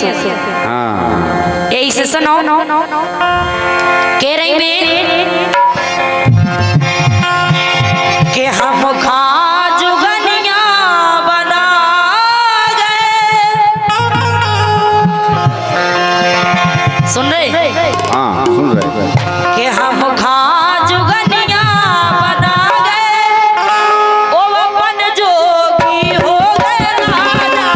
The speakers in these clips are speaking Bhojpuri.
सो। हाँ यही से सुनो कह रही में कि हम खा जुगनिया बना गए। सुन रहे? हाँ सुन रहे कि हम खा जुगनिया बना गए, ओ अपन जोगी हो गए राजा।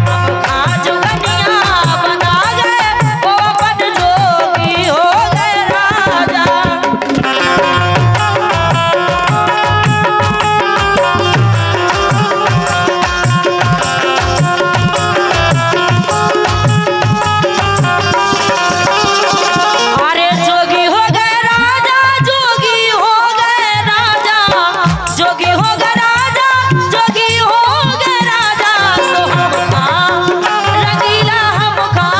हम खा जुगनिया बना गए, ओ अपन जोगी हो गए राजा। अरे जोगी हो गए राजा, जोगी हो गए राजा, जोगी हो गए राजा, जोगी हो गए राजा। सो हम खा रंगीला हम खा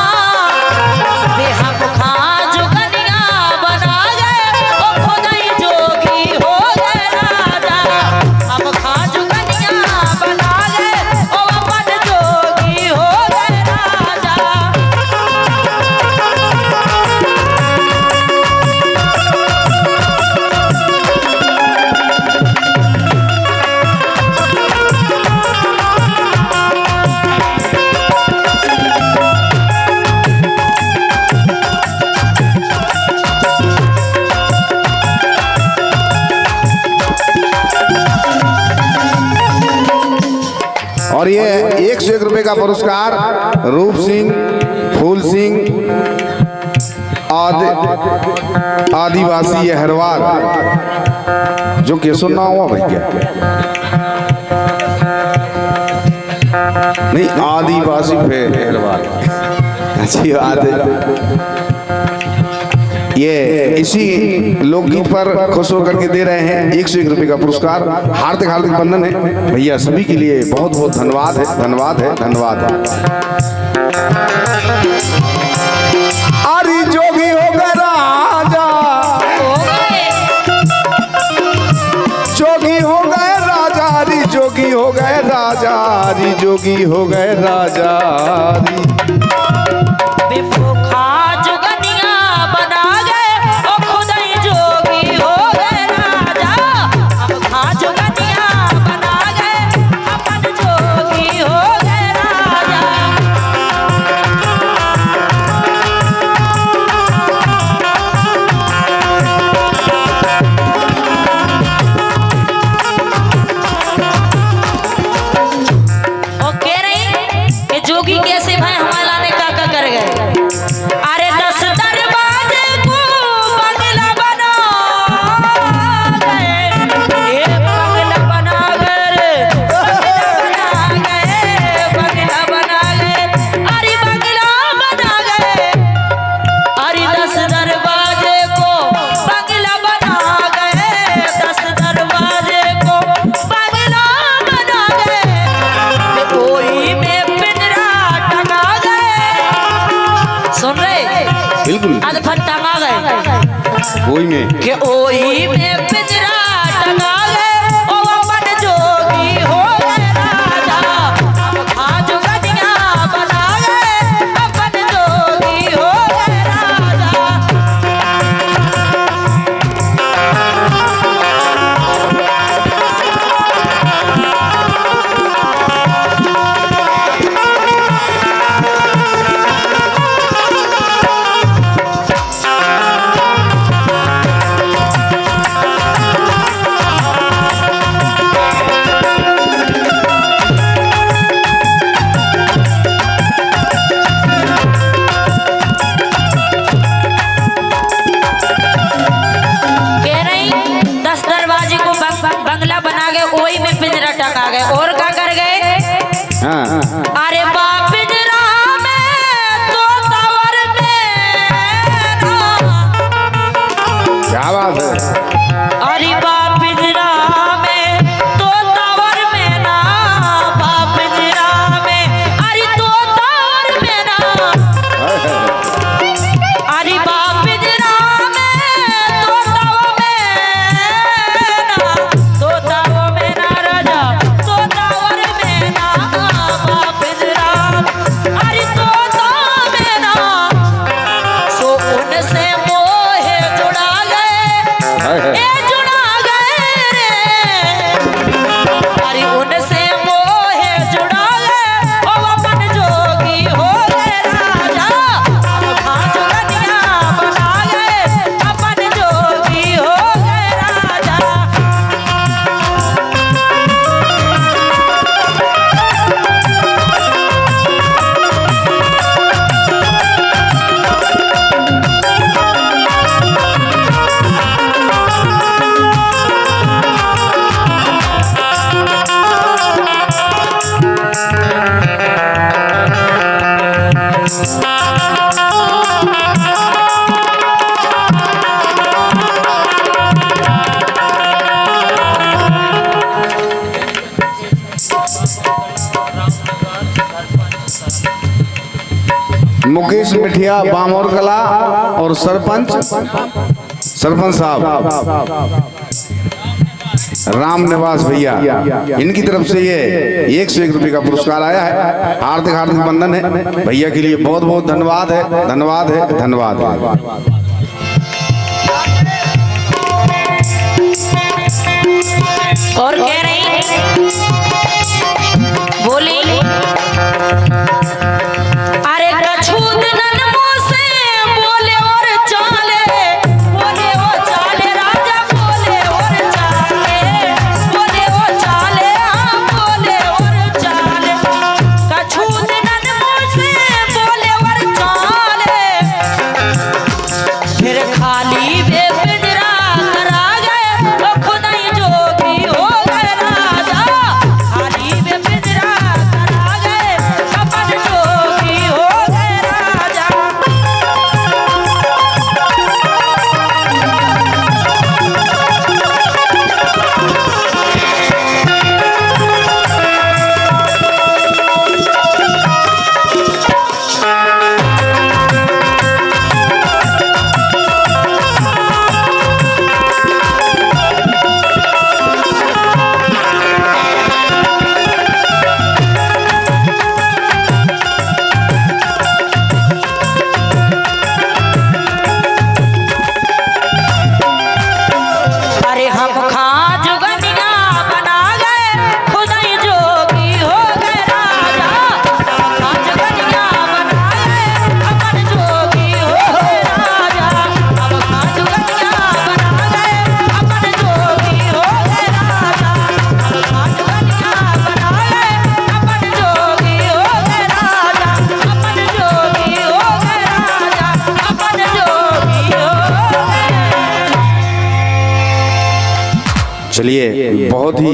वे हम खा जुगनिया बना गए, ओ खुदाई जोगी हो गए राजा। हम खा जुगनिया बना गए, ओ अपन जोगी हो गए राजा। और ये 101 रुपए का पुरस्कार रूप सिंह, फूल सिंह आदिवासी हरवार, जो कि सुनना हुआ भैया नहीं आदिवासी हरवार, अच्छी बात है। ये इसी लोकगीत पर खुश होकर के दे रहे हैं 101 रुपए का पुरस्कार। हार्दिक हार्दिक बंधन है भैया सभी के लिए, बहुत बहुत धन्यवाद है, धन्यवाद है, धन्यवाद है। अरे जोगी हो गए राजा, जोगी हो गए राजा, अरे जोगी हो गए राजा, अरे जोगी हो गए राजा। खा जुगनिया बना गए, ओ खुदाई जोगी हो गए राजा। हम खा जुगनिया बना गए, अपन जोगी हो गए राजा। ओ कह रही कि जोगी कैसे भाई हमारे लाने का कर गए। अरे 10 दरवाजे को बंगला बना गए, ये बंगला बना गए, बंगला बना गए, बंगला बना गए, अरे बंगला बना गए। अरे 10 दरवाजे को बंगला बना गए, 10 दरवाजे को बंगला बना गए। कोई में पिंजरा टंगा गए। सुन रहे? बिल्कुल अधफट टंगा गए कोई में कि ओही में पिंजरा टंगा गए, ओ अपन जोगी हो गए राजा। हम खा जुगनिया बना गए, अपन जोगी हो गए राजा। मुकेश मिठिया बामोर कला और सरपंच साहब राम निवास भैया, इनकी तरफ से ये 101 रुपए का पुरस्कार आया है। हार्दिक हार्दिक बंधन है भैया के लिए, बहुत बहुत धन्यवाद है, धन्यवाद है, धन्यवाद है। और कह रही बोली अरे कछूत नन्मो से बोले और चाले, बोले ओ चाले राजा, बोले और चाले, बोले ओ चाले, हाँ बोले और चाले। कछूत नन्मो से बोले और चाले, फिर खाली बेपिंजरा करा गए तो खुदाई जोगी हो गए राजा, खाली बेपिंजरा करा गए अपन जोगी हो गए राजा। अरे हम खां जुगनिया बना गए खुदाई जोगी हो गए राजा, हम खां जुगनिया बना गए अपन जोगी हो गए राजा, हम खां जुगनिया बना गए अपन जोगी हो गए राजा, हम खां जुगनिया बना गए अपन जोगी हो गए राजा, अपन जोगी हो गए राजा, अपन जोगी हो गए। चलिए बहुत ही